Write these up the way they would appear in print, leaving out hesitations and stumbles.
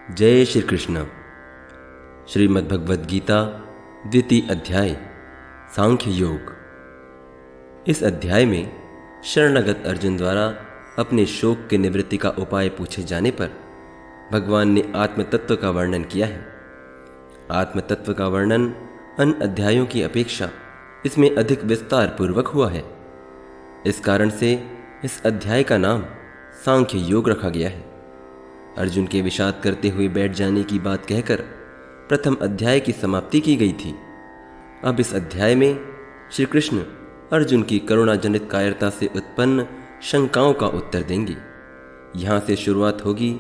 जय श्री कृष्ण। श्रीमद् भगवद गीता द्वितीय अध्याय सांख्य योग। इस अध्याय में शरणागत अर्जुन द्वारा अपने शोक की निवृत्ति का उपाय पूछे जाने पर भगवान ने आत्म तत्व का वर्णन किया है। आत्म तत्व का वर्णन अन्य अध्यायों की अपेक्षा इसमें अधिक विस्तार पूर्वक हुआ है। इस कारण से इस अध्याय का नाम सांख्य योग रखा गया है। अर्जुन के विषाद करते हुए बैठ जाने की बात कहकर प्रथम अध्याय की समाप्ति की गई थी। अब इस अध्याय में श्री कृष्ण अर्जुन की करुणाजनित कायरता से उत्पन्न शंकाओं का उत्तर देंगे। यहाँ से शुरुआत होगी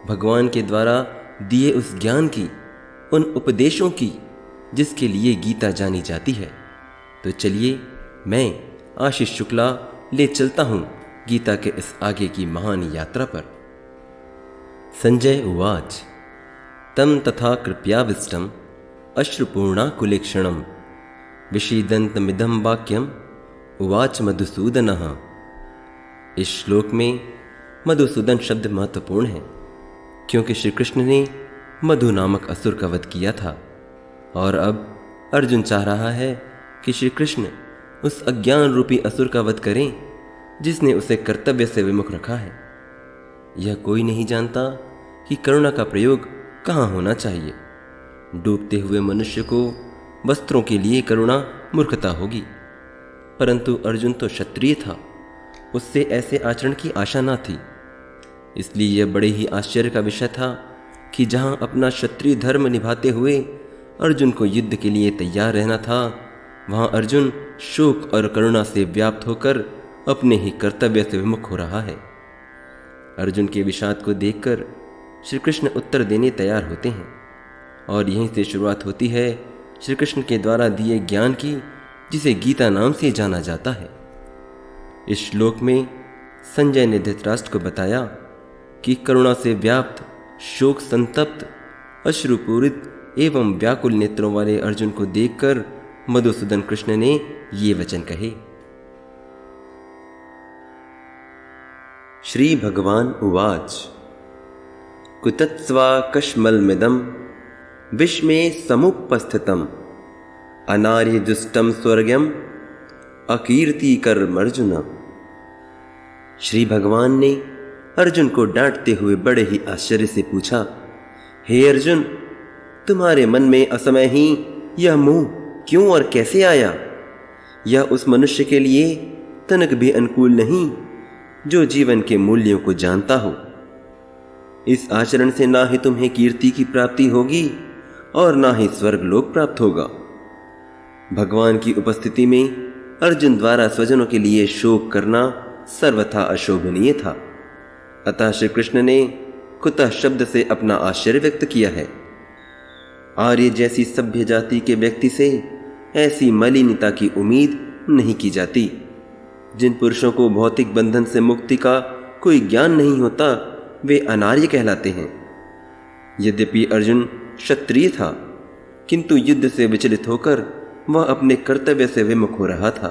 भगवान के द्वारा दिए उस ज्ञान की, उन उपदेशों की जिसके लिए गीता जानी जाती है। तो चलिए मैं आशीष शुक्ला ले चलता हूँ गीता के इस आगे की महान यात्रा पर। संजय उवाच तम तथा कृपयाविष्टम अश्रुपूर्णाकुलेक्षणम विषीदन्तमिदं वाक्यम उवाच मधुसूदनः। इस श्लोक में मधुसूदन शब्द महत्वपूर्ण है, क्योंकि श्री कृष्ण ने मधु नामक असुर का वध किया था और अब अर्जुन चाह रहा है कि श्री कृष्ण उस अज्ञान रूपी असुर का वध करें जिसने उसे कर्तव्य से विमुख रखा है। यह कोई नहीं जानता कि करुणा का प्रयोग कहाँ होना चाहिए। डूबते हुए मनुष्य को वस्त्रों के लिए करुणा मूर्खता होगी, परंतु अर्जुन तो क्षत्रिय था, उससे ऐसे आचरण की आशा न थी। इसलिए यह बड़े ही आश्चर्य का विषय था कि जहाँ अपना क्षत्रिय धर्म निभाते हुए अर्जुन को युद्ध के लिए तैयार रहना था, वहाँ अर्जुन शोक और करुणा से व्याप्त होकर अपने ही कर्तव्य से विमुख हो रहा है। अर्जुन के विषाद को देखकर श्री कृष्ण उत्तर देने तैयार होते हैं और यहीं से शुरुआत होती है श्री कृष्ण के द्वारा दिए ज्ञान की, जिसे गीता नाम से जाना जाता है। इस श्लोक में संजय ने धृतराष्ट्र को बताया कि करुणा से व्याप्त, शोक संतप्त, अश्रुपूरित एवं व्याकुल नेत्रों वाले अर्जुन को देखकर मधुसूदन कृष्ण ने ये वचन कहे। श्री भगवान उवाच कुतत्स्वा कश्मलमिदं विश्मे समुपस्थितम् अनार्य दुष्टम स्वर्गम अकीर्तिकरमर्जुन। श्री भगवान ने अर्जुन को डांटते हुए बड़े ही आश्चर्य से पूछा, हे अर्जुन, तुम्हारे मन में असमय ही यह मोह क्यों और कैसे आया? यह उस मनुष्य के लिए तनक भी अनुकूल नहीं जो जीवन के मूल्यों को जानता हो। इस आचरण से ना ही तुम्हें कीर्ति की प्राप्ति होगी और ना ही स्वर्ग लोक प्राप्त होगा। भगवान की उपस्थिति में अर्जुन द्वारा स्वजनों के लिए शोक करना सर्वथा अशोभनीय था। अतः श्री कृष्ण ने कुतः शब्द से अपना आश्चर्य व्यक्त किया है। आर्य जैसी सभ्य जाति के व्यक्ति से ऐसी मलिनता की उम्मीद नहीं की जाती। जिन पुरुषों को भौतिक बंधन से मुक्ति का कोई ज्ञान नहीं होता, वे अनार्य कहलाते हैं। यद्यपि अर्जुन क्षत्रिय था, किंतु युद्ध से विचलित होकर वह अपने कर्तव्य से विमुख हो रहा था।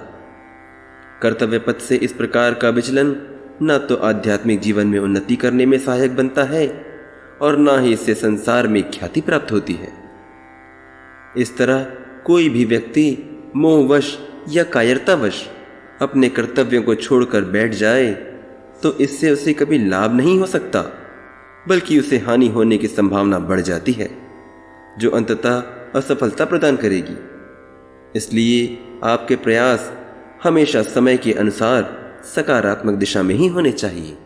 कर्तव्य पथ से इस प्रकार का विचलन न तो आध्यात्मिक जीवन में उन्नति करने में सहायक बनता है और न ही इससे संसार में ख्याति प्राप्त होती है। इस तरह कोई भी व्यक्ति मोहवश या कायरतावश अपने कर्तव्यों को छोड़कर बैठ जाए तो इससे उसे कभी लाभ नहीं हो सकता, बल्कि उसे हानि होने की संभावना बढ़ जाती है, जो अंततः असफलता प्रदान करेगी। इसलिए आपके प्रयास हमेशा समय के अनुसार सकारात्मक दिशा में ही होने चाहिए।